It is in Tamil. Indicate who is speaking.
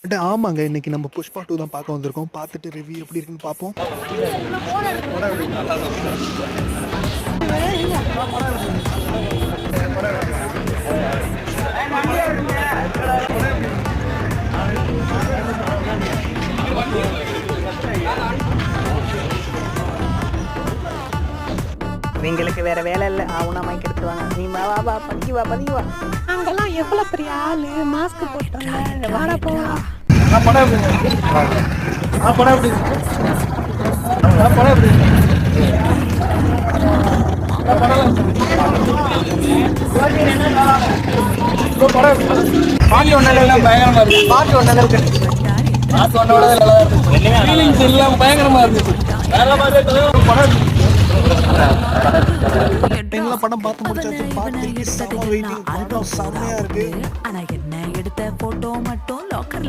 Speaker 1: பட் ஆமாங்க, இன்னைக்கு நம்ம புஷ்பா 2 தான் பார்க்க வந்திருக்கோம். பார்த்துட்டு ரிவ்யூ எப்படி இருக்குன்னு பார்ப்போம்.
Speaker 2: இவங்களுக்கு வேற வேலை இல்லை. அவனா மைக் எடுத்துவாங்க. நீ வா வா வா பதுக்கி வா பதுக்கி வா.
Speaker 3: அங்கெல்லாம் எவ்வளவு பெரிய ஆளு மாஸ்க் போட்டாங்க. வாடா போலாம்.
Speaker 4: பாட்டு ஒன்னெல்லாம் பயங்கரமா இருக்கு. பாட்டு ஒன்னெல்லாம் இருக்கு. பாட்டு ஒன்னோட நல்லா இருக்கு. ஃபீலிங்ஸ் எல்லாம் பயங்கரமா இருக்கு. வேற மாதிரி படம்
Speaker 1: எங்கெல்லாம் படம் பார்த்து முடிச்சாச்சு. பார்த்து செம்ம வெயிட்டிங். படம் செம்மையா இருக்கு.
Speaker 5: ஆனா என்ன எடுத்த போட்டோ மட்டும் லாக்கர்ல